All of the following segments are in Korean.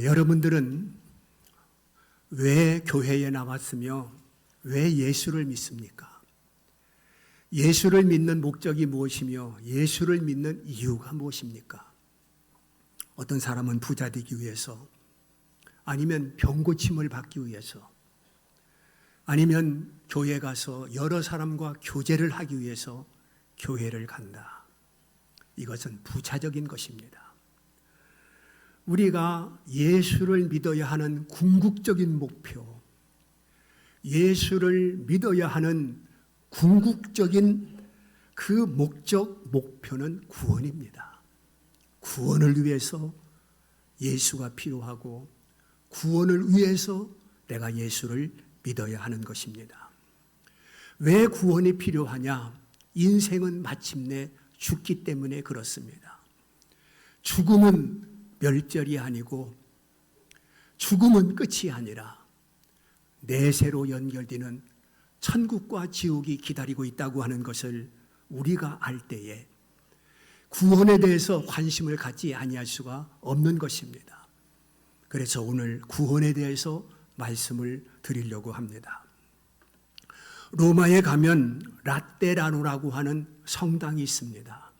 여러분들은 왜 교회에 나왔으며 왜 예수를 믿습니까? 예수를 믿는 목적이 무엇이며 예수를 믿는 이유가 무엇입니까? 어떤 사람은 부자 되기 위해서, 아니면 병 고침을 받기 위해서, 아니면 교회 가서 여러 사람과 교제를 하기 위해서 교회를 간다. 이것은 부차적인 것입니다. 우리가 예수를 믿어야 하는 궁극적인 목표, 예수를 믿어야 하는 궁극적인 그 목표는 구원입니다. 구원을 위해서 예수가 필요하고 구원을 위해서 내가 예수를 믿어야 하는 것입니다. 왜 구원이 필요하냐? 인생은 마침내 죽기 때문에 그렇습니다. 죽음은 멸절이 아니고 죽음은 끝이 아니라 내세로 연결되는 천국과 지옥이 기다리고 있다고 하는 것을 우리가 알 때에 구원에 대해서 관심을 갖지 아니할 수가 없는 것입니다. 그래서 오늘 구원에 대해서 말씀을 드리려고 합니다. 로마에 가면 라테라노라고 하는 성당이 있습니다.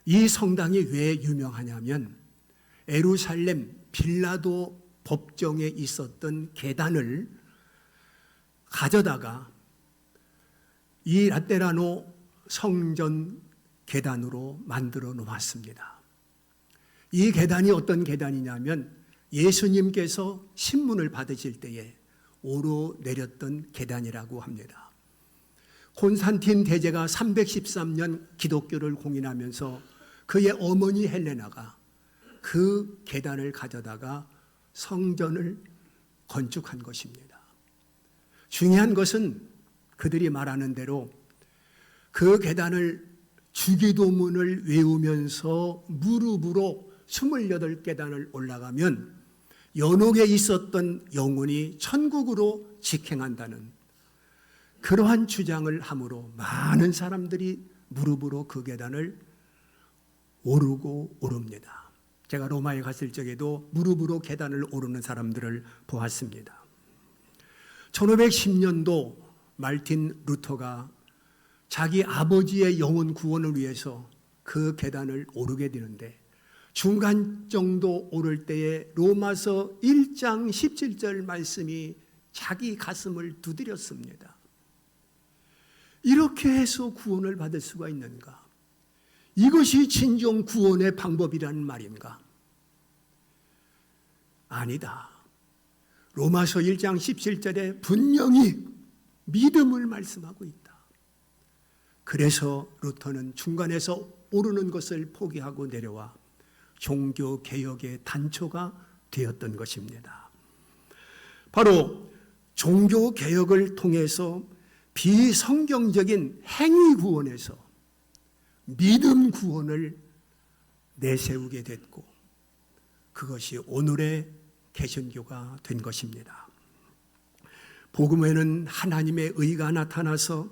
이 성당이 왜 유명하냐면 예루살렘 빌라도 법정에 있었던 계단을 가져다가 이 라테라노 성전 계단으로 만들어 놓았습니다. 이 계단이 어떤 계단이냐면 예수님께서 신문을 받으실 때에 오르내렸던 계단이라고 합니다. 콘스탄틴 대제가 313년 기독교를 공인하면서 그의 어머니 헬레나가 그 계단을 가져다가 성전을 건축한 것입니다. 중요한 것은 그들이 말하는 대로 그 계단을 주기도문을 외우면서 무릎으로 28계단을 올라가면 연옥에 있었던 영혼이 천국으로 직행한다는 그러한 주장을 함으로 많은 사람들이 무릎으로 그 계단을 오르고 오릅니다. 제가 로마에 갔을 적에도 무릎으로 계단을 오르는 사람들을 보았습니다. 1510년도 말틴 루터가 자기 아버지의 영혼 구원을 위해서 그 계단을 오르게 되는데 중간 정도 오를 때에 로마서 1장 17절 말씀이 자기 가슴을 두드렸습니다. 이렇게 해서 구원을 받을 수가 있는가? 이것이 진정 구원의 방법이라는 말인가? 아니다. 로마서 1장 17절에 분명히 믿음을 말씀하고 있다. 그래서 루터는 중간에서 오르는 것을 포기하고 내려와 종교개혁의 단초가 되었던 것입니다. 바로 종교개혁을 통해서 비성경적인 행위 구원에서 믿음 구원을 내세우게 됐고 그것이 오늘의 개신교가 된 것입니다. 복음에는 하나님의 의가 나타나서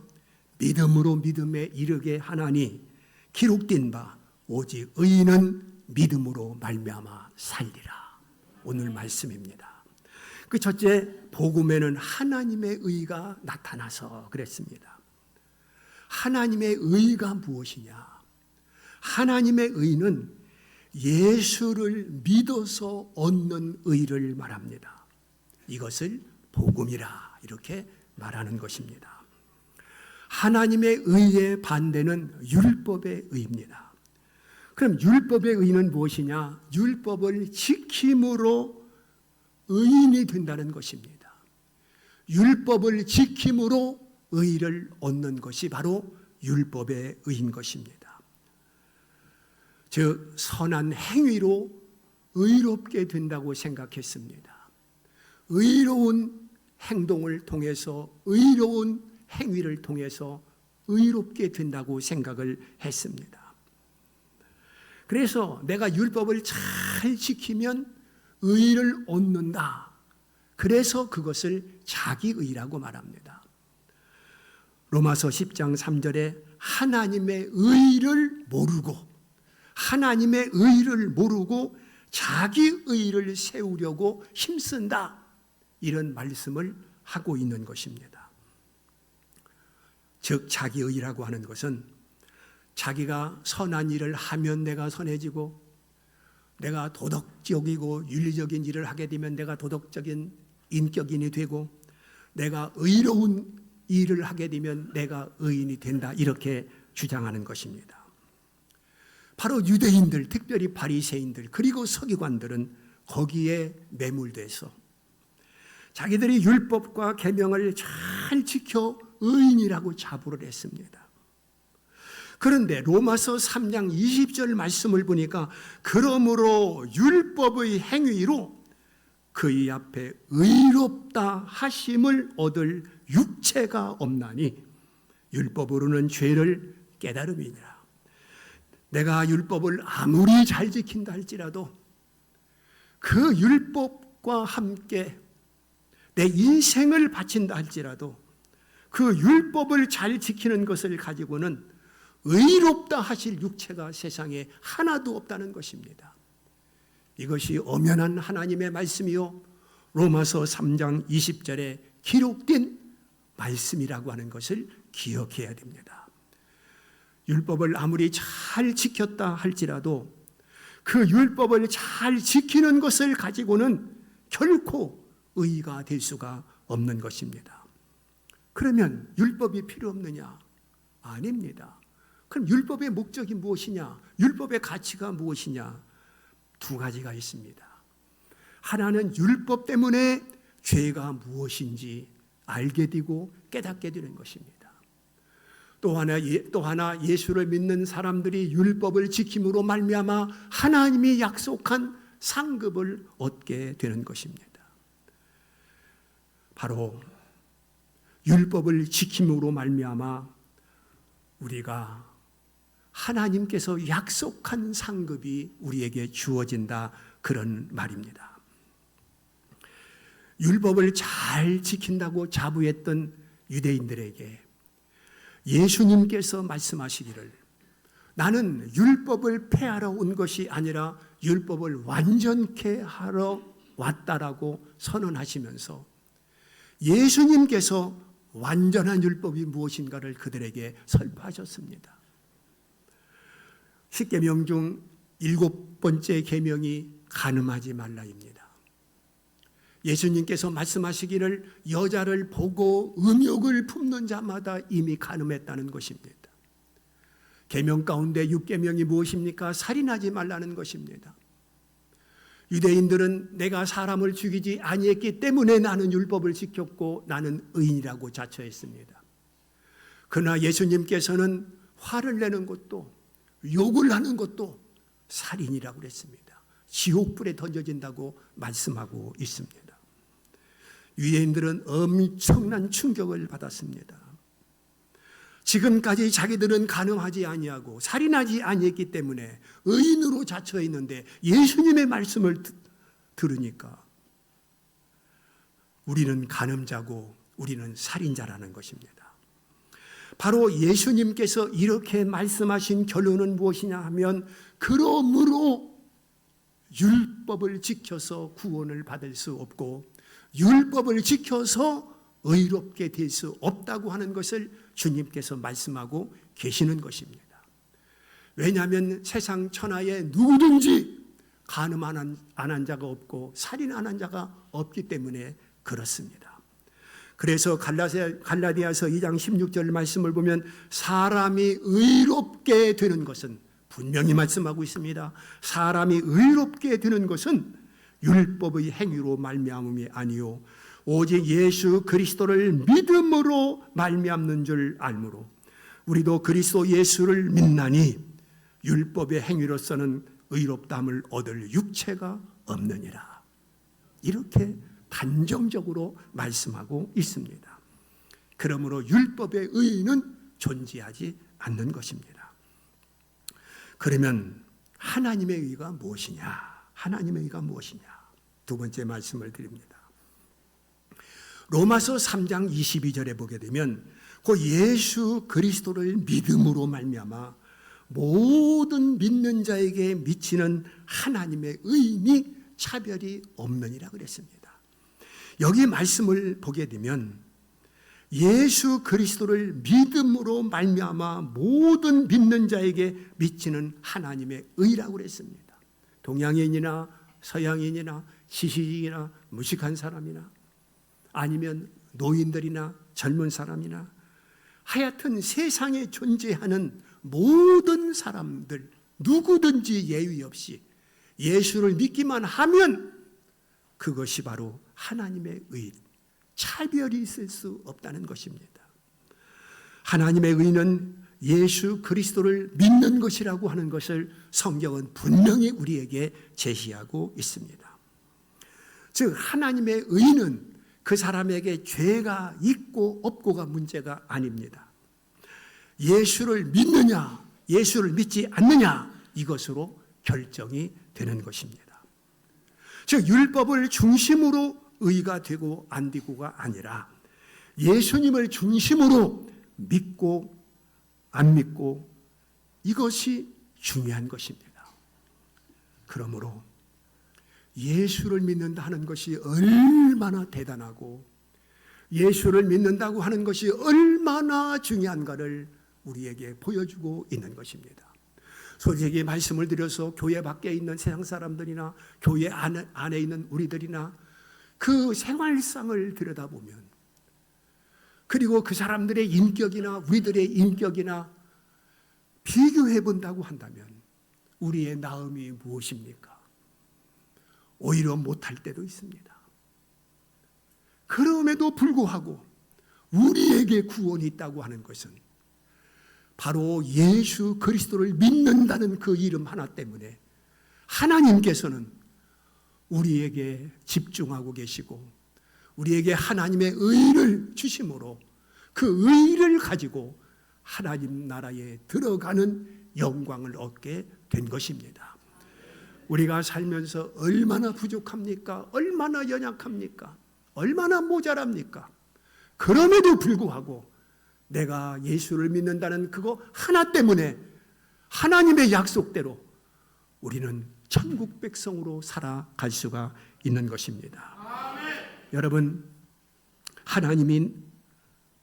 믿음으로 믿음에 이르게 하나니 기록된 바 오직 의인은 믿음으로 말미암아 살리라. 오늘 말씀입니다. 그 첫째, 복음에는 하나님의 의가 나타나서 그랬습니다. 하나님의 의가 무엇이냐? 하나님의 의는 예수를 믿어서 얻는 의를 말합니다. 이것을 복음이라 이렇게 말하는 것입니다. 하나님의 의의 반대는 율법의 의입니다. 그럼 율법의 의는 무엇이냐? 율법을 지킴으로 의인이 된다는 것입니다. 율법을 지킴으로 의를 얻는 것이 바로 율법의 의인 것입니다. 즉 선한 행위로 의롭게 된다고 생각했습니다. 의로운 행동을 통해서 의로운 행위를 통해서 의롭게 된다고 생각을 했습니다. 그래서 내가 율법을 잘 지키면 의를 얻는다. 그래서 그것을 자기의라고 말합니다. 로마서 10장 3절에 하나님의 의를 모르고 자기 의를 세우려고 힘쓴다. 이런 말씀을 하고 있는 것입니다. 즉 자기 의라고 하는 것은 자기가 선한 일을 하면 내가 선해지고, 내가 도덕적이고 윤리적인 일을 하게 되면 내가 도덕적인 인격인이 되고, 내가 의로운 일을 하게 되면 내가 의인이 된다. 이렇게 주장하는 것입니다. 바로 유대인들, 특별히 바리새인들 그리고 서기관들은 거기에 매몰돼서 자기들이 율법과 계명을 잘 지켜 의인이라고 자부를 했습니다. 그런데 로마서 3장 20절 말씀을 보니까 그러므로 율법의 행위로 그의 앞에 의롭다 하심을 얻을 육체가 없나니 율법으로는 죄를 깨달음이니라. 내가 율법을 아무리 잘 지킨다 할지라도 그 율법과 함께 내 인생을 바친다 할지라도 그 율법을 잘 지키는 것을 가지고는 의롭다 하실 육체가 세상에 하나도 없다는 것입니다. 이것이 엄연한 하나님의 말씀이요 로마서 3장 20절에 기록된 말씀이라고 하는 것을 기억해야 됩니다. 율법을 아무리 잘 지켰다 할지라도 그 율법을 잘 지키는 것을 가지고는 결코 의가 될 수가 없는 것입니다. 그러면 율법이 필요 없느냐? 아닙니다. 그럼 율법의 목적이 무엇이냐? 율법의 가치가 무엇이냐? 두 가지가 있습니다. 하나는 율법 때문에 죄가 무엇인지 알게 되고 깨닫게 되는 것입니다. 또 하나 예수를 믿는 사람들이 율법을 지킴으로 말미암아 하나님이 약속한 상급을 얻게 되는 것입니다. 바로 율법을 지킴으로 말미암아 우리가 하나님께서 약속한 상급이 우리에게 주어진다, 그런 말입니다. 율법을 잘 지킨다고 자부했던 유대인들에게 예수님께서 말씀하시기를 나는 율법을 폐하러 온 것이 아니라 율법을 완전케 하러 왔다라고 선언하시면서 예수님께서 완전한 율법이 무엇인가를 그들에게 설파하셨습니다. 10계명 중 7번째 계명이 간음하지 말라입니다. 예수님께서 말씀하시기를 여자를 보고 음욕을 품는 자마다 이미 간음했다는 것입니다. 계명 가운데 6계명이 무엇입니까? 살인하지 말라는 것입니다. 유대인들은 내가 사람을 죽이지 아니했기 때문에 나는 율법을 지켰고 나는 의인이라고 자처했습니다. 그러나 예수님께서는 화를 내는 것도 욕을 하는 것도 살인이라고 그랬습니다. 지옥불에 던져진다고 말씀하고 있습니다. 유대인들은 엄청난 충격을 받았습니다. 지금까지 자기들은 간음하지 아니하고 살인하지 아니했기 때문에 의인으로 자처했는데 예수님의 말씀을 들으니까 우리는 간음자고 우리는 살인자라는 것입니다. 바로 예수님께서 이렇게 말씀하신 결론은 무엇이냐 하면 그러므로 율법을 지켜서 구원을 받을 수 없고 율법을 지켜서 의롭게 될 수 없다고 하는 것을 주님께서 말씀하고 계시는 것입니다. 왜냐하면 세상 천하에 누구든지 간음 안 한 자가 없고 살인 안 한 자가 없기 때문에 그렇습니다. 그래서 갈라디아서 2장 16절 말씀을 보면 사람이 의롭게 되는 것은 분명히 말씀하고 있습니다. 사람이 의롭게 되는 것은 율법의 행위로 말미암음이 아니요 오직 예수 그리스도를 믿음으로 말미암는 줄 알므로 우리도 그리스도 예수를 믿나니 율법의 행위로서는 의롭다함을 얻을 육체가 없느니라. 이렇게 단정적으로 말씀하고 있습니다. 그러므로 율법의 의의는 존재하지 않는 것입니다. 그러면 하나님의 의의가 무엇이냐? 하나님의 의의가 무엇이냐? 두 번째 말씀을 드립니다. 로마서 3장 22절에 보게 되면 그 예수 그리스도를 믿음으로 말미암아 모든 믿는 자에게 미치는 하나님의 의인이 차별이 없느니라 그랬습니다. 여기 말씀을 보게 되면 예수 그리스도를 믿음으로 말미암아 모든 믿는 자에게 미치는 하나님의 의라고 그랬습니다. 동양인이나 서양인이나 시시이나 무식한 사람이나 아니면 노인들이나 젊은 사람이나 하여튼 세상에 존재하는 모든 사람들 누구든지 예의 없이 예수를 믿기만 하면 그것이 바로 하나님의 의, 차별이 있을 수 없다는 것입니다. 하나님의 의는 예수 그리스도를 믿는 것이라고 하는 것을 성경은 분명히 우리에게 제시하고 있습니다. 즉 하나님의 의는 그 사람에게 죄가 있고 없고가 문제가 아닙니다. 예수를 믿느냐 예수를 믿지 않느냐 이것으로 결정이 되는 것입니다. 즉 율법을 중심으로 의가 되고 안 되고가 아니라 예수님을 중심으로 믿고 안 믿고 이것이 중요한 것입니다. 그러므로 예수를 믿는다 하는 것이 얼마나 대단하고 예수를 믿는다고 하는 것이 얼마나 중요한가를 우리에게 보여주고 있는 것입니다. 솔직히 말씀을 드려서 교회 밖에 있는 세상 사람들이나 교회 안에 있는 우리들이나 그 생활상을 들여다보면 그리고 그 사람들의 인격이나 우리들의 인격이나 비교해 본다고 한다면 우리의 나음이 무엇입니까? 오히려 못할 때도 있습니다. 그럼에도 불구하고 우리에게 구원이 있다고 하는 것은 바로 예수 그리스도를 믿는다는 그 이름 하나 때문에 하나님께서는 우리에게 집중하고 계시고 우리에게 하나님의 의를 주심으로 그 의를 가지고 하나님 나라에 들어가는 영광을 얻게 된 것입니다. 우리가 살면서 얼마나 부족합니까? 얼마나 연약합니까? 얼마나 모자랍니까? 그럼에도 불구하고 내가 예수를 믿는다는 그거 하나 때문에 하나님의 약속대로 우리는 천국 백성으로 살아갈 수가 있는 것입니다. 여러분, 하나님이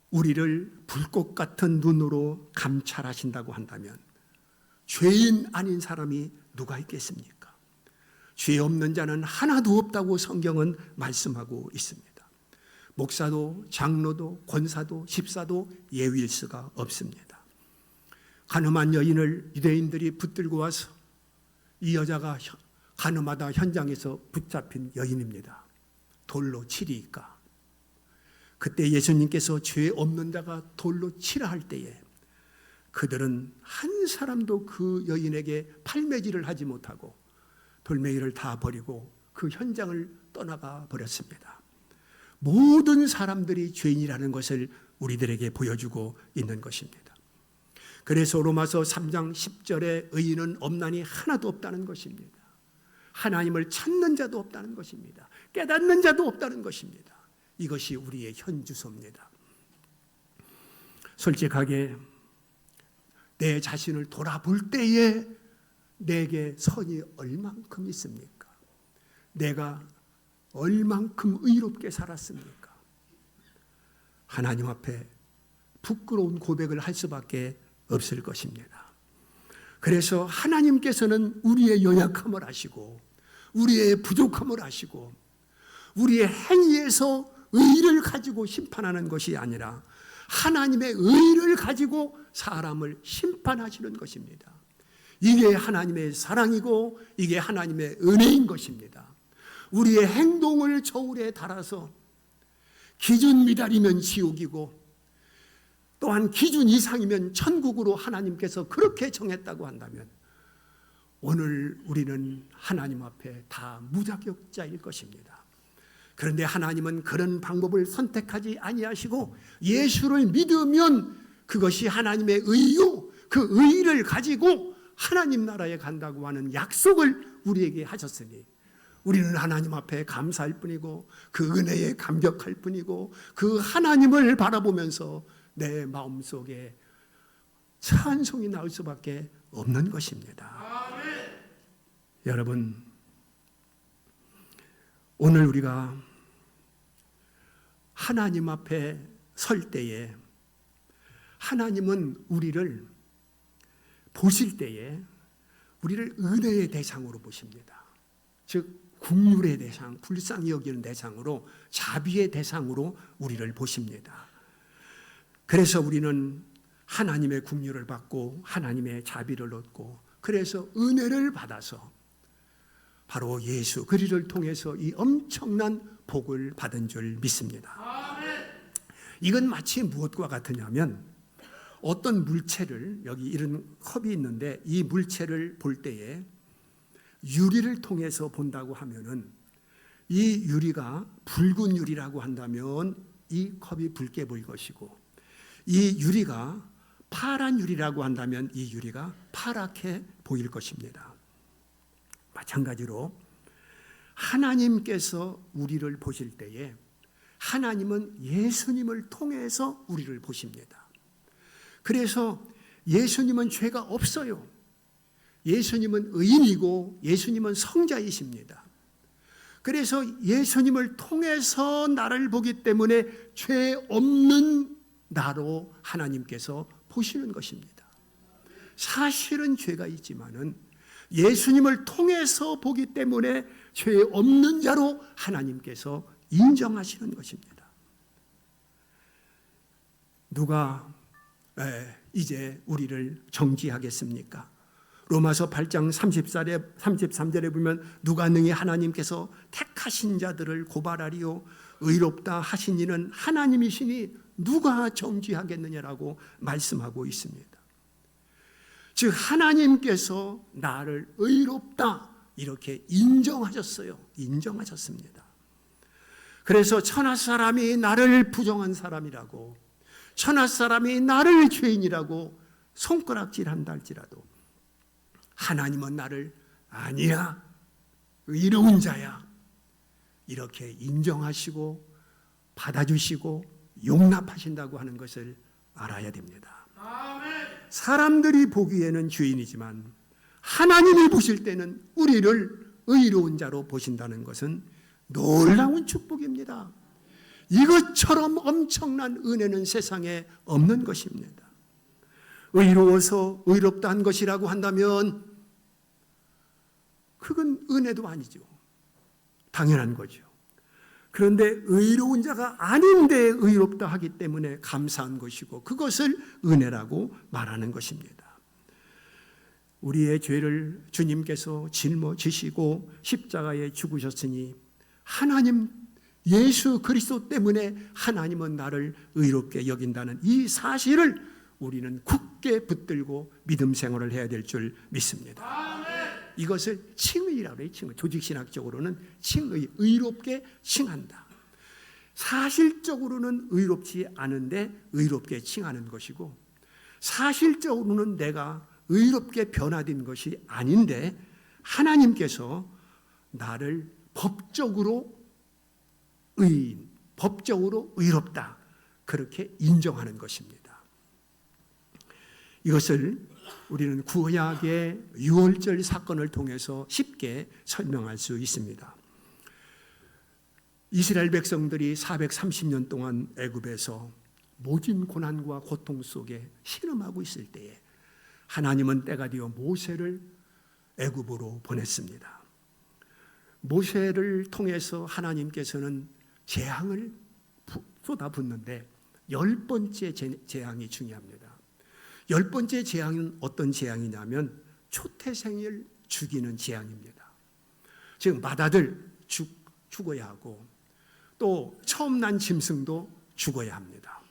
우리를 불꽃 같은 눈으로 감찰하신다고 한다면 죄인 아닌 사람이 누가 있겠습니까? 죄 없는 자는 하나도 없다고 성경은 말씀하고 있습니다. 목사도 장로도 권사도 집사도 예위일 수가 없습니다. 간음한 여인을 유대인들이 붙들고 와서 이 여자가 간음하다 현장에서 붙잡힌 여인입니다. 돌로 치리이까. 그때 예수님께서 죄 없는 자가 돌로 치라 할 때에 그들은 한 사람도 그 여인에게 팔매질을 하지 못하고 돌멩이를 다 버리고 그 현장을 떠나가 버렸습니다. 모든 사람들이 죄인이라는 것을 우리들에게 보여주고 있는 것입니다. 그래서 로마서 3장 10절에 의인은 없나니 하나도 없다는 것입니다. 하나님을 찾는 자도 없다는 것입니다. 깨닫는 자도 없다는 것입니다. 이것이 우리의 현주소입니다. 솔직하게 내 자신을 돌아볼 때에 내게 선이 얼만큼 있습니까? 내가 얼만큼 의롭게 살았습니까? 하나님 앞에 부끄러운 고백을 할 수밖에 없을 것입니다. 그래서 하나님께서는 우리의 연약함을 아시고 우리의 부족함을 아시고 우리의 행위에서 의를 가지고 심판하는 것이 아니라 하나님의 의를 가지고 사람을 심판하시는 것입니다. 이게 하나님의 사랑이고 이게 하나님의 은혜인 것입니다. 우리의 행동을 저울에 달아서 기준 미달이면 지옥이고 또한 기준 이상이면 천국으로 하나님께서 그렇게 정했다고 한다면 오늘 우리는 하나님 앞에 다 무자격자일 것입니다. 그런데 하나님은 그런 방법을 선택하지 아니하시고 예수를 믿으면 그것이 하나님의 의요 그 의를 가지고 하나님 나라에 간다고 하는 약속을 우리에게 하셨으니 우리는 하나님 앞에 감사할 뿐이고 그 은혜에 감격할 뿐이고 그 하나님을 바라보면서 내 마음속에 찬송이 나올 수밖에 없는 것입니다. 여러분, 오늘 우리가 하나님 앞에 설 때에 하나님은 우리를 보실 때에 우리를 은혜의 대상으로 보십니다. 즉 긍휼의 대상, 불쌍히 여기는 대상으로, 자비의 대상으로 우리를 보십니다. 그래서 우리는 하나님의 긍휼을 받고 하나님의 자비를 얻고, 그래서 은혜를 받아서 바로 예수 그리스도를 통해서 이 엄청난 복을 받은 줄 믿습니다. 이건 마치 무엇과 같으냐면, 어떤 물체를, 여기 이런 컵이 있는데 이 물체를 볼 때에 유리를 통해서 본다고 하면은, 이 유리가 붉은 유리라고 한다면 이 컵이 붉게 보일 것이고, 이 유리가 파란 유리라고 한다면 이 유리가 파랗게 보일 것입니다. 마찬가지로 하나님께서 우리를 보실 때에 하나님은 예수님을 통해서 우리를 보십니다. 그래서 예수님은 죄가 없어요. 예수님은 의인이고 예수님은 성자이십니다. 그래서 예수님을 통해서 나를 보기 때문에 죄 없는 나로 하나님께서 보시는 것입니다. 사실은 죄가 있지만은 예수님을 통해서 보기 때문에 죄 없는 자로 하나님께서 인정하시는 것입니다. 누가 이제 우리를 정죄하겠습니까? 로마서 8장 33절에 보면, 누가 능히 하나님께서 택하신 자들을 고발하리요, 의롭다 하신 이는 하나님이시니 누가 정죄하겠느냐라고 말씀하고 있습니다. 즉 하나님께서 나를 의롭다 이렇게 인정하셨어요. 인정하셨습니다. 그래서 천하 사람이 나를 부정한 사람이라고, 천하 사람이 나를 죄인이라고 손가락질한다 할지라도 하나님은 나를 아니야, 의로운 자야, 이렇게 인정하시고 받아주시고 용납하신다고 하는 것을 알아야 됩니다. 사람들이 보기에는 죄인이지만 하나님이 보실 때는 우리를 의로운 자로 보신다는 것은 놀라운 축복입니다. 이것처럼 엄청난 은혜는 세상에 없는 것입니다. 의로워서 의롭다 한 것이라고 한다면 그건 은혜도 아니죠. 당연한 거죠. 그런데 의로운 자가 아닌데 의롭다 하기 때문에 감사한 것이고, 그것을 은혜라고 말하는 것입니다. 우리의 죄를 주님께서 짊어지시고 십자가에 죽으셨으니 하나님 예수 그리스도 때문에 하나님은 나를 의롭게 여긴다는 이 사실을 우리는 굳게 붙들고 믿음 생활을 해야 될 줄 믿습니다. 이것을 칭의라고 해요. 칭의. 조직신학적으로는 칭의, 의롭게 칭한다. 사실적으로는 의롭지 않은데 의롭게 칭하는 것이고, 사실적으로는 내가 의롭게 변화된 것이 아닌데 하나님께서 나를 법적으로 의인, 법적으로 의롭다, 그렇게 인정하는 것입니다. 이것을 우리는 구약의 유월절 사건을 통해서 쉽게 설명할 수 있습니다. 이스라엘 백성들이 430년 동안 애굽에서 모진 고난과 고통 속에 신음하고 있을 때에 하나님은 때가 되어 모세를 애굽으로 보냈습니다. 모세를 통해서 하나님께서는 재앙을 쏟아붓는데 10번째 재앙이 중요합니다. 10번째 재앙은 어떤 재앙이냐면 초태생을 죽이는 재앙입니다. 즉 맏아들 죽어야 하고, 또 처음 난 짐승도 죽어야 합니다.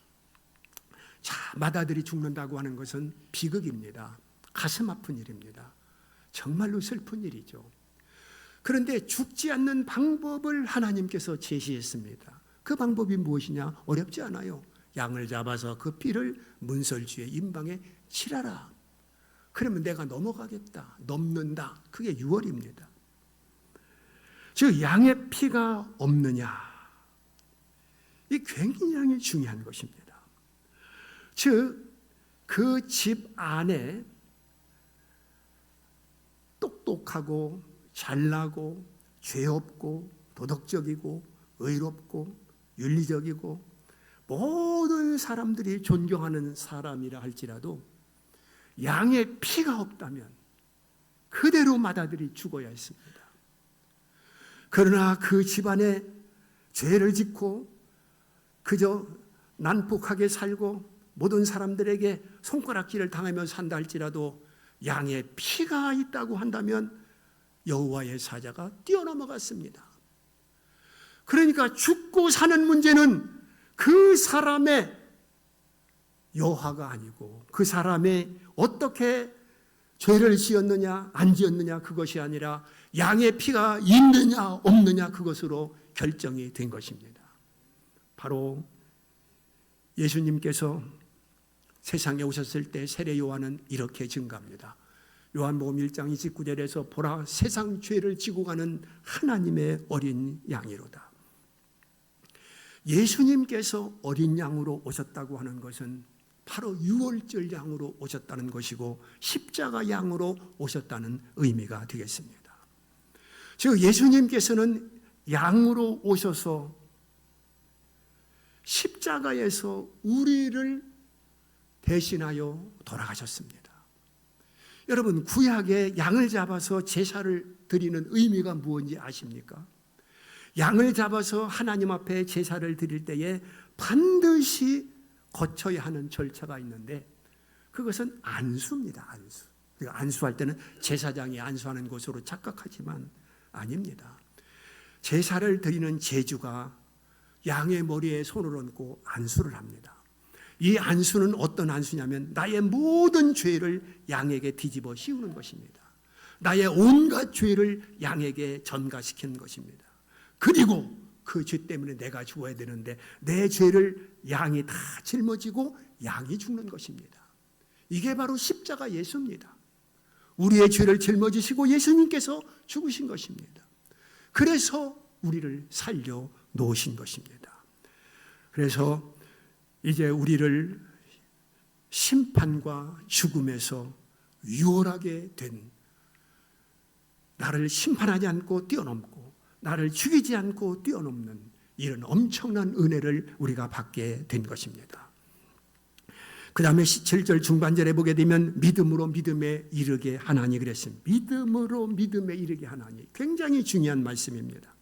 자, 맏아들이 죽는다고 하는 것은 비극입니다. 가슴 아픈 일입니다. 정말로 슬픈 일이죠. 그런데 죽지 않는 방법을 하나님께서 제시했습니다. 그 방법이 무엇이냐? 어렵지 않아요. 양을 잡아서 그 피를 문설주의 임방에 칠하라. 그러면 내가 넘어가겠다, 넘는다. 그게 유월입니다. 즉 양의 피가 없느냐, 이 굉장히 중요한 것입니다. 즉 그 집 안에 똑똑하고 잘나고 죄 없고 도덕적이고 의롭고 윤리적이고 모든 사람들이 존경하는 사람이라 할지라도 양의 피가 없다면 그대로 맏아들이 죽어야 했습니다. 그러나 그 집안에 죄를 짓고 그저 난폭하게 살고 모든 사람들에게 손가락질을 당하며 산다 할지라도 양의 피가 있다고 한다면 여호와의 사자가 뛰어넘어갔습니다. 그러니까 죽고 사는 문제는 그 사람의 여하가 아니고 그 사람의 어떻게 죄를 지었느냐 안 지었느냐 그것이 아니라 양의 피가 있느냐 없느냐 그것으로 결정이 된 것입니다. 바로 예수님께서 세상에 오셨을 때 세례 요한은 이렇게 증가합니다. 요한복음 1장 29절에서 보라 세상 죄를 지고 가는 하나님의 어린 양이로다. 예수님께서 어린 양으로 오셨다고 하는 것은 바로 유월절 양으로 오셨다는 것이고 십자가 양으로 오셨다는 의미가 되겠습니다. 즉 예수님께서는 양으로 오셔서 십자가에서 우리를 대신하여 돌아가셨습니다. 여러분 구약에 양을 잡아서 제사를 드리는 의미가 무엇인지 아십니까? 양을 잡아서 하나님 앞에 제사를 드릴 때에 반드시 거쳐야 하는 절차가 있는데 그것은 안수입니다. 안수. 안수할 때는 제사장이 안수하는 것으로 착각하지만 아닙니다. 제사를 드리는 제주가 양의 머리에 손을 얹고 안수를 합니다. 이 안수는 어떤 안수냐면 나의 모든 죄를 양에게 뒤집어 씌우는 것입니다. 나의 온갖 죄를 양에게 전가시키는 것입니다. 그리고 그 죄 때문에 내가 죽어야 되는데 내 죄를 양이 다 짊어지고 양이 죽는 것입니다. 이게 바로 십자가 예수입니다. 우리의 죄를 짊어지시고 예수님께서 죽으신 것입니다. 그래서 우리를 살려 놓으신 것입니다. 그래서 이제 우리를 심판과 죽음에서 유월하게 된 나를 심판하지 않고 뛰어넘고 나를 죽이지 않고 뛰어넘는 이런 엄청난 은혜를 우리가 받게 된 것입니다. 그 다음에 7절 중반절에 보게 되면 믿음으로 믿음에 이르게 하나니 그랬습니다. 믿음으로 믿음에 이르게 하나니 굉장히 중요한 말씀입니다.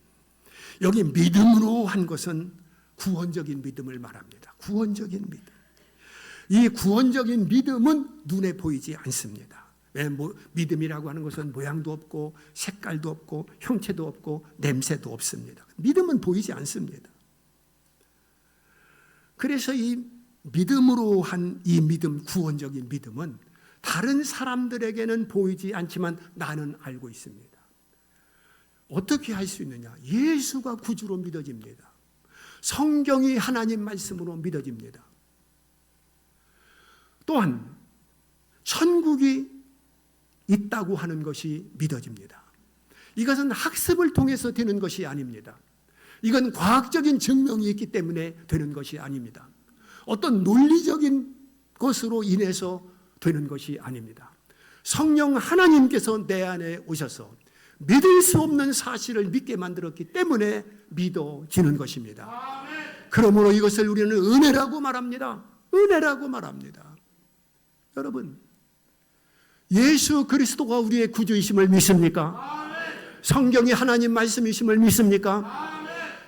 여기 믿음으로 한 것은 구원적인 믿음을 말합니다. 구원적인 믿음. 이 구원적인 믿음은 눈에 보이지 않습니다. 믿음이라고 하는 것은 모양도 없고 색깔도 없고 형체도 없고 냄새도 없습니다. 믿음은 보이지 않습니다. 그래서 이 믿음으로 한 이 믿음, 구원적인 믿음은 다른 사람들에게는 보이지 않지만 나는 알고 있습니다. 어떻게 할 수 있느냐? 예수가 구주로 믿어집니다. 성경이 하나님 말씀으로 믿어집니다. 또한 천국이 있다고 하는 것이 믿어집니다. 이것은 학습을 통해서 되는 것이 아닙니다. 이건 과학적인 증명이 있기 때문에 되는 것이 아닙니다. 어떤 논리적인 것으로 인해서 되는 것이 아닙니다. 성령 하나님께서 내 안에 오셔서 믿을 수 없는 사실을 믿게 만들었기 때문에 믿어지는 것입니다. 그러므로 이것을 우리는 은혜라고 말합니다. 은혜라고 말합니다. 여러분, 예수 그리스도가 우리의 구주이심을 믿습니까? 성경이 하나님 말씀이심을 믿습니까?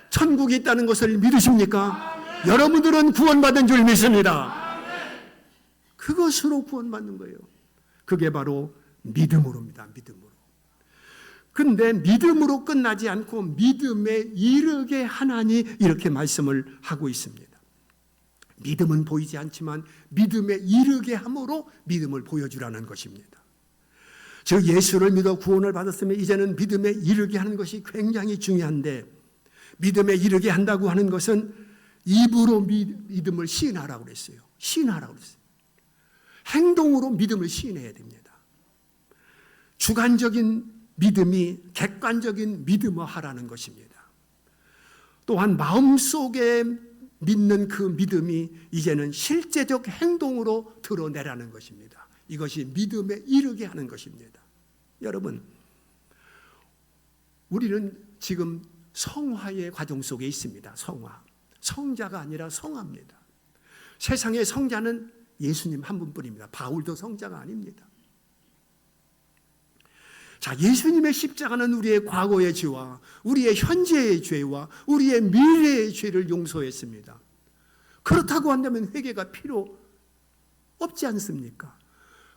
천국이 있다는 것을 믿으십니까? 여러분들은 구원받은 줄 믿습니다. 그것으로 구원받는 거예요. 그게 바로 믿음으로입니다. 믿음으로. 근데 믿음으로 끝나지 않고 믿음에 이르게 하나니 이렇게 말씀을 하고 있습니다. 믿음은 보이지 않지만 믿음에 이르게 함으로 믿음을 보여주라는 것입니다. 즉 예수를 믿어 구원을 받았으면 이제는 믿음에 이르게 하는 것이 굉장히 중요한데 믿음에 이르게 한다고 하는 것은 입으로 믿음을 시인하라고 그랬어요. 시인하라고 그랬어요. 행동으로 믿음을 시인해야 됩니다. 주관적인 믿음이 객관적인 믿음을 하라는 것입니다. 또한 마음속에 믿는 그 믿음이 이제는 실제적 행동으로 드러내라는 것입니다. 이것이 믿음에 이르게 하는 것입니다. 여러분, 우리는 지금 성화의 과정 속에 있습니다. 성화. 성자가 아니라 성화입니다. 세상의 성자는 예수님 한 분뿐입니다. 바울도 성자가 아닙니다. 자, 예수님의 십자가는 우리의 과거의 죄와 우리의 현재의 죄와 우리의 미래의 죄를 용서했습니다. 그렇다고 한다면 회개가 필요 없지 않습니까?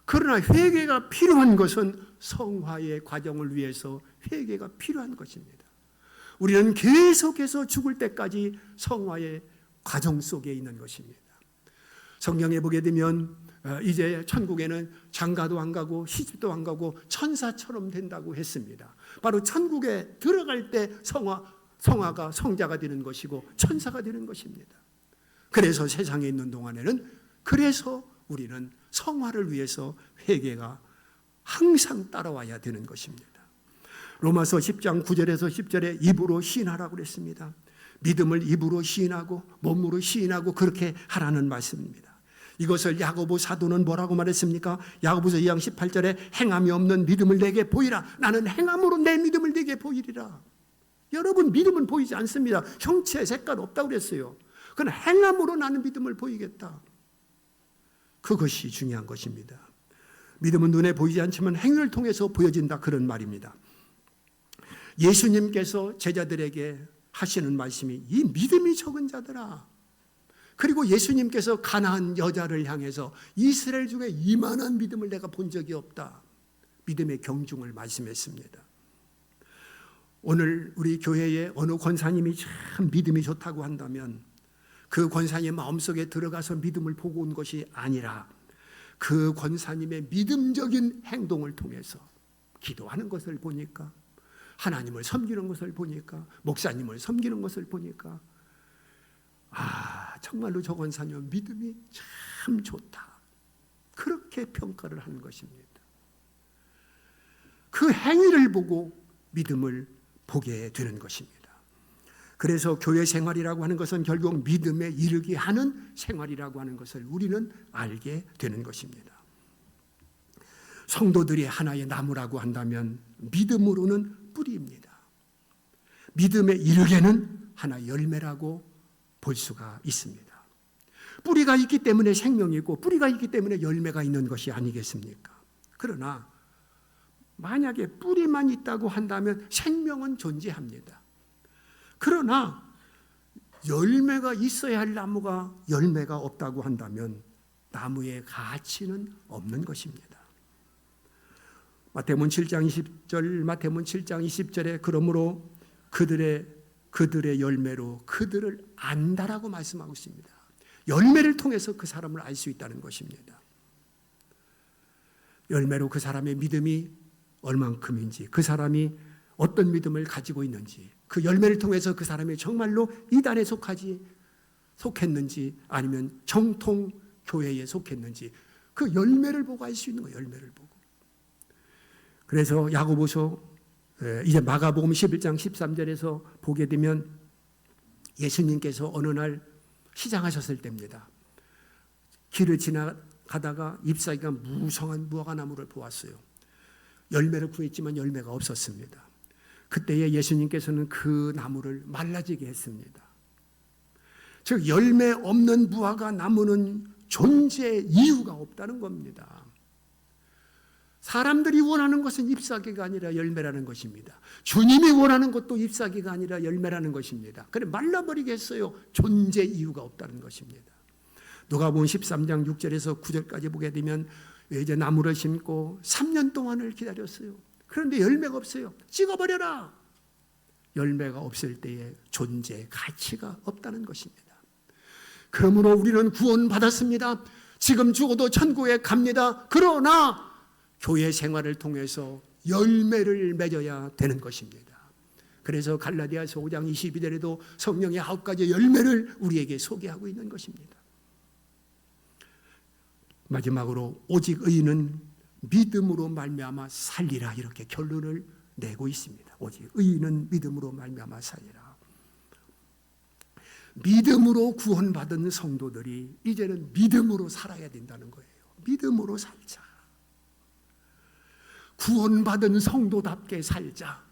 그러나 회개가 필요한 것은 성화의 과정을 위해서 회개가 필요한 것입니다. 우리는 계속해서 죽을 때까지 성화의 과정 속에 있는 것입니다. 성경에 보게 되면 이제 천국에는 장가도 안 가고 시집도 안 가고 천사처럼 된다고 했습니다. 바로 천국에 들어갈 때 성화가 성자가 되는 것이고 천사가 되는 것입니다. 그래서 세상에 있는 동안에는 그래서 우리는 성화를 위해서 회개가 항상 따라와야 되는 것입니다. 로마서 10장 9절에서 10절에 입으로 시인하라고 그랬습니다. 믿음을 입으로 시인하고 몸으로 시인하고 그렇게 하라는 말씀입니다. 이것을 야고보 사도는 뭐라고 말했습니까? 야고보서 2장 18절에 행함이 없는 믿음을 내게 보이라. 나는 행함으로 내 믿음을 내게 보이리라. 여러분, 믿음은 보이지 않습니다. 형체, 색깔 없다고 그랬어요. 그건 행함으로 나는 믿음을 보이겠다. 그것이 중요한 것입니다. 믿음은 눈에 보이지 않지만 행위를 통해서 보여진다, 그런 말입니다. 예수님께서 제자들에게 하시는 말씀이 이 믿음이 적은 자들아. 그리고 예수님께서 가나안 여자를 향해서 이스라엘 중에 이만한 믿음을 내가 본 적이 없다. 믿음의 경중을 말씀했습니다. 오늘 우리 교회에 어느 권사님이 참 믿음이 좋다고 한다면 그 권사님 마음속에 들어가서 믿음을 보고 온 것이 아니라 그 권사님의 믿음적인 행동을 통해서 기도하는 것을 보니까, 하나님을 섬기는 것을 보니까, 목사님을 섬기는 것을 보니까 정말로 저 권사님 믿음이 참 좋다. 그렇게 평가를 하는 것입니다. 그 행위를 보고 믿음을 보게 되는 것입니다. 그래서 교회 생활이라고 하는 것은 결국 믿음에 이르게 하는 생활이라고 하는 것을 우리는 알게 되는 것입니다. 성도들이 하나의 나무라고 한다면 믿음으로는 뿌리입니다. 믿음에 이르게는 하나의 열매라고 볼 수가 있습니다. 뿌리가 있기 때문에 생명이고 뿌리가 있기 때문에 열매가 있는 것이 아니겠습니까? 그러나 만약에 뿌리만 있다고 한다면 생명은 존재합니다. 그러나 열매가 있어야 할 나무가 열매가 없다고 한다면 나무의 가치는 없는 것입니다. 마태복음 7장 20절, 마태복음 7장 20절에 그러므로 그들의 열매로 그들을 안다라고 말씀하고 있습니다. 열매를 통해서 그 사람을 알 수 있다는 것입니다. 열매로 그 사람의 믿음이 얼만큼인지, 그 사람이 어떤 믿음을 가지고 있는지, 그 열매를 통해서 그 사람이 정말로 이단에 속했는지 아니면 정통 교회에 속했는지 그 열매를 보고 알 수 있는 거예요. 열매를 보고. 그래서 야고보서 이제 마가복음 11장 13절에서 보게 되면 예수님께서 어느 날 시장하셨을 때입니다. 길을 지나가다가 잎사귀가 무성한 무화과나무를 보았어요. 열매를 구했지만 열매가 없었습니다. 그때에 예수님께서는 그 나무를 말라지게 했습니다. 즉 열매 없는 무화과 나무는 존재 이유가 없다는 겁니다. 사람들이 원하는 것은 잎사귀가 아니라 열매라는 것입니다. 주님이 원하는 것도 잎사귀가 아니라 열매라는 것입니다. 그래 말라버리게 했어요. 존재 이유가 없다는 것입니다. 누가복음 13장 6절에서 9절까지 보게 되면 이제 나무를 심고 3년 동안을 기다렸어요. 그런데 열매가 없어요. 찍어버려라. 열매가 없을 때에 존재 가치가 없다는 것입니다. 그러므로 우리는 구원받았습니다. 지금 죽어도 천국에 갑니다. 그러나 교회 생활을 통해서 열매를 맺어야 되는 것입니다. 그래서 갈라디아서 5장 22절에도 성령의 9가지 열매를 우리에게 소개하고 있는 것입니다. 마지막으로 오직 의인은 믿음으로 말미암아 살리라, 이렇게 결론을 내고 있습니다. 오직 의인은 믿음으로 말미암아 살리라. 믿음으로 구원받은 성도들이 이제는 믿음으로 살아야 된다는 거예요. 믿음으로 살자. 구원받은 성도답게 살자.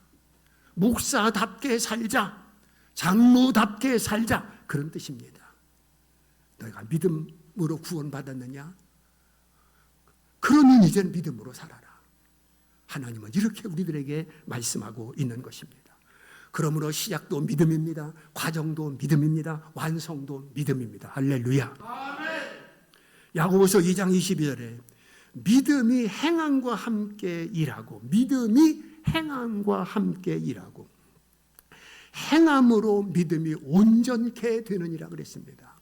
목사답게 살자. 장로답게 살자. 그런 뜻입니다. 너희가 믿음으로 구원받았느냐? 그러면 이제는 믿음으로 살아라. 하나님은 이렇게 우리들에게 말씀하고 있는 것입니다. 그러므로 시작도 믿음입니다. 과정도 믿음입니다. 완성도 믿음입니다. 할렐루야. 야고보서 2장 22절에 믿음이 행함과 함께 일하고, 믿음이 행함과 함께 일하고, 행함으로 믿음이 온전케 되느니라 그랬습니다.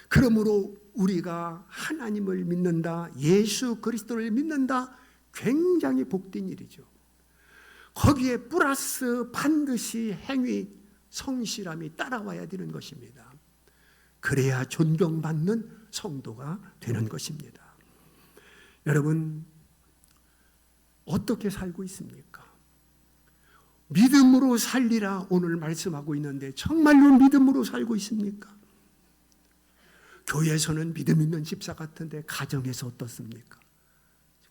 그러므로 우리가 하나님을 믿는다, 예수 그리스도를 믿는다, 굉장히 복된 일이죠. 거기에 플러스 반드시 행위, 성실함이 따라와야 되는 것입니다. 그래야 존경받는 성도가 되는 것입니다. 여러분, 어떻게 살고 있습니까? 믿음으로 살리라 오늘 말씀하고 있는데 정말로 믿음으로 살고 있습니까? 교회에서는 믿음 있는 집사 같은데 가정에서 어떻습니까?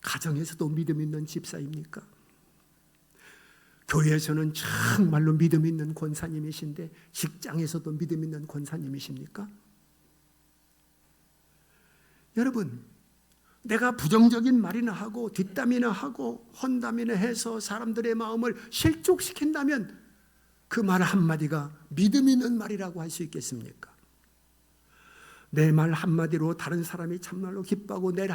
가정에서도 믿음 있는 집사입니까? 교회에서는 정말로 믿음 있는 권사님이신데 직장에서도 믿음 있는 권사님이십니까? 여러분, 내가 부정적인 말이나 하고 뒷담이나 하고 헌담이나 해서 사람들의 마음을 실족시킨다면 그 말 한마디가 믿음 있는 말이라고 할 수 있겠습니까? 내 말 한마디로 다른 사람이 참말로 기뻐하고, 내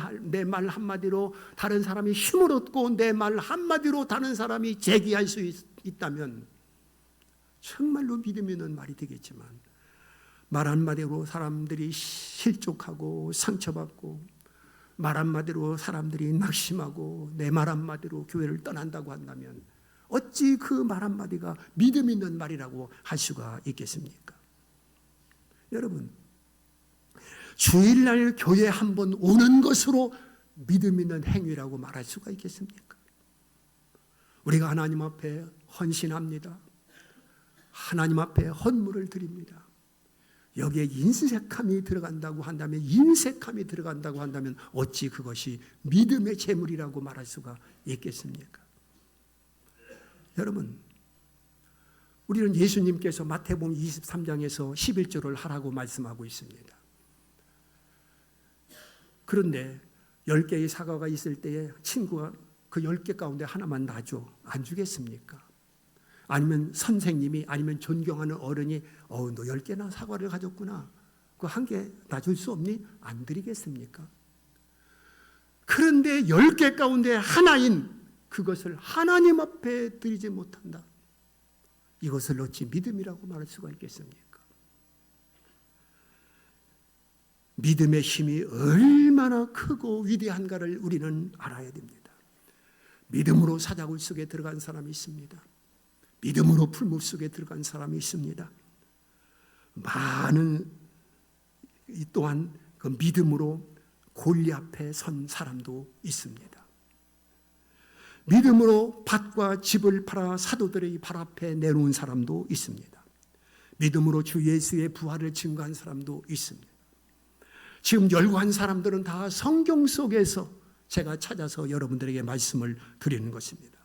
말 한마디로 다른 사람이 힘을 얻고, 내 말 한마디로 다른 사람이 제기할 수 있다면 정말로 믿음 있는 말이 되겠지만, 말 한마디로 사람들이 실족하고 상처받고, 말 한마디로 사람들이 낙심하고, 내 말 한마디로 교회를 떠난다고 한다면 어찌 그 말 한마디가 믿음 있는 말이라고 할 수가 있겠습니까? 여러분, 주일날 교회 한번 오는 것으로 믿음 있는 행위라고 말할 수가 있겠습니까? 우리가 하나님 앞에 헌신합니다. 하나님 앞에 헌물을 드립니다. 여기에 인색함이 들어간다고 한다면, 어찌 그것이 믿음의 제물이라고 말할 수가 있겠습니까? 여러분, 우리는 예수님께서 마태복음 23장에서 11조를 하라고 말씀하고 있습니다. 그런데 10개의 사과가 있을 때에 친구가 그 10개 가운데 하나만 놔줘, 안 주겠습니까? 아니면 선생님이, 아니면 존경하는 어른이 너 10개나 사과를 가졌구나, 그 한 개 놔줄 수 없니? 안 드리겠습니까? 그런데 10개 가운데 하나인 그것을 하나님 앞에 드리지 못한다. 이것을 어찌 믿음이라고 말할 수가 있겠습니까? 믿음의 힘이 얼마나 크고 위대한가를 우리는 알아야 됩니다. 믿음으로 사자굴 속에 들어간 사람이 있습니다. 믿음으로 풀무 속에 들어간 사람이 있습니다. 많은 또한 그 믿음으로 골리 앞에 선 사람도 있습니다. 믿음으로 밭과 집을 팔아 사도들의 발 앞에 내놓은 사람도 있습니다. 믿음으로 주 예수의 부활을 증거한 사람도 있습니다. 지금 열거한 사람들은 다 성경 속에서 제가 찾아서 여러분들에게 말씀을 드리는 것입니다.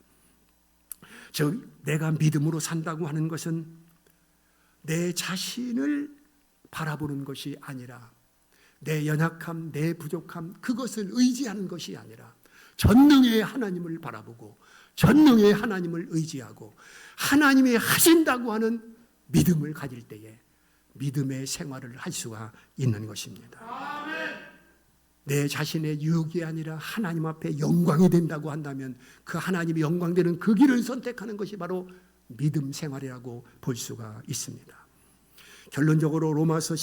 즉, 내가 믿음으로 산다고 하는 것은 내 자신을 바라보는 것이 아니라, 내 연약함, 내 부족함, 그것을 의지하는 것이 아니라 전능의 하나님을 바라보고 전능의 하나님을 의지하고 하나님이 하신다고 하는 믿음을 가질 때에 믿음의 생활을 할 수가 있는 것입니다. 내 자신의 유혹이 아니라 하나님 앞에 영광이 된다고 한다면 그 하나님이 영광되는 그 길을 선택하는 것이 바로 믿음 생활이라고 볼 수가 있습니다. 결론적으로 로마서는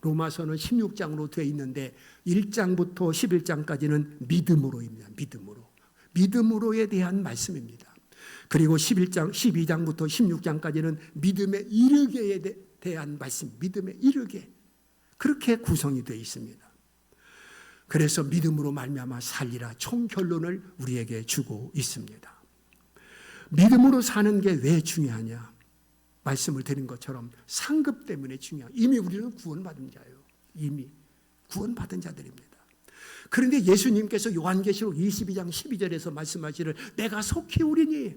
16장으로 되어 있는데 1장부터 11장까지는 믿음으로입니다. 믿음으로에 대한 말씀입니다. 그리고 12장부터 16장까지는 믿음에 이르게에 대한 말씀, 믿음에 이르게, 그렇게 구성이 되어 있습니다. 그래서 믿음으로 말미암아 살리라, 총 결론을 우리에게 주고 있습니다. 믿음으로 사는 게 왜 중요하냐? 말씀을 드린 것처럼 상급 때문에 중요해요. 이미 우리는 구원받은 자예요. 이미 구원받은 자들입니다. 그런데 예수님께서 요한계시록 22장 12절에서 말씀하시를 내가 속히 오리니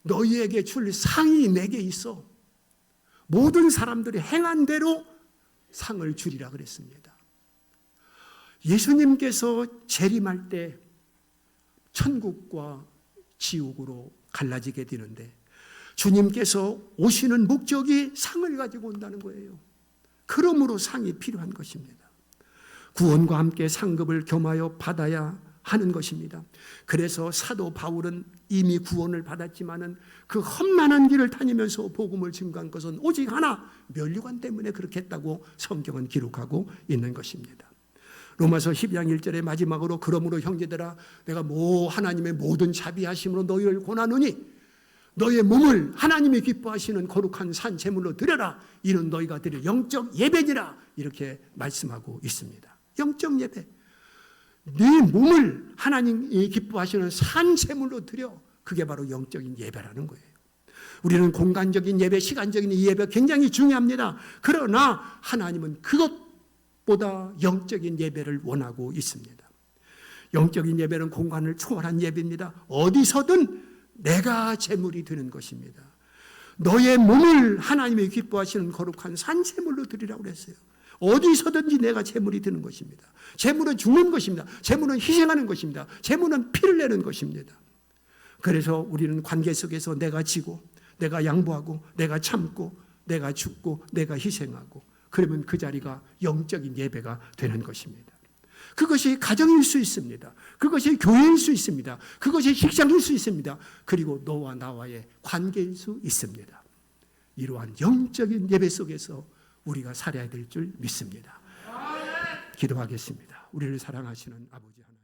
너희에게 줄 상이 내게 있어 모든 사람들이 행한 대로 상을 주리라 그랬습니다. 예수님께서 재림할 때 천국과 지옥으로 갈라지게 되는데 주님께서 오시는 목적이 상을 가지고 온다는 거예요. 그러므로 상이 필요한 것입니다. 구원과 함께 상급을 겸하여 받아야 하는 것입니다. 그래서 사도 바울은 이미 구원을 받았지만은 그 험난한 길을 다니면서 복음을 증거한 것은 오직 하나, 면류관 때문에 그렇게 했다고 성경은 기록하고 있는 것입니다. 로마서 12장 1절의 마지막으로 그러므로 형제들아 내가 하나님의 모든 자비하심으로 너희를 권하노니 너희의 몸을 하나님이 기뻐하시는 거룩한 산 제물로 드려라. 이는 너희가 드릴 영적 예배니라. 이렇게 말씀하고 있습니다. 영적 예배. 네 몸을 하나님이 기뻐하시는 산 제물로 드려. 그게 바로 영적인 예배라는 거예요. 우리는 공간적인 예배, 시간적인 예배 굉장히 중요합니다. 그러나 하나님은 그것보다 영적인 예배를 원하고 있습니다. 영적인 예배는 공간을 초월한 예배입니다. 어디서든 내가 제물이 되는 것입니다. 너의 몸을 하나님이 기뻐하시는 거룩한 산 제물로 드리라고 그랬어요. 어디서든지 내가 제물이 되는 것입니다. 제물은 죽는 것입니다. 제물은 희생하는 것입니다. 제물은 피를 내는 것입니다. 그래서 우리는 관계 속에서 내가 지고 내가 양보하고 내가 참고 내가 죽고 내가 희생하고 그러면 그 자리가 영적인 예배가 되는 것입니다. 그것이 가정일 수 있습니다. 그것이 교회일 수 있습니다. 그것이 직장일 수 있습니다. 그리고 너와 나와의 관계일 수 있습니다. 이러한 영적인 예배 속에서 우리가 살아야 될 줄 믿습니다. 기도하겠습니다. 우리를 사랑하시는 아버지 하나님.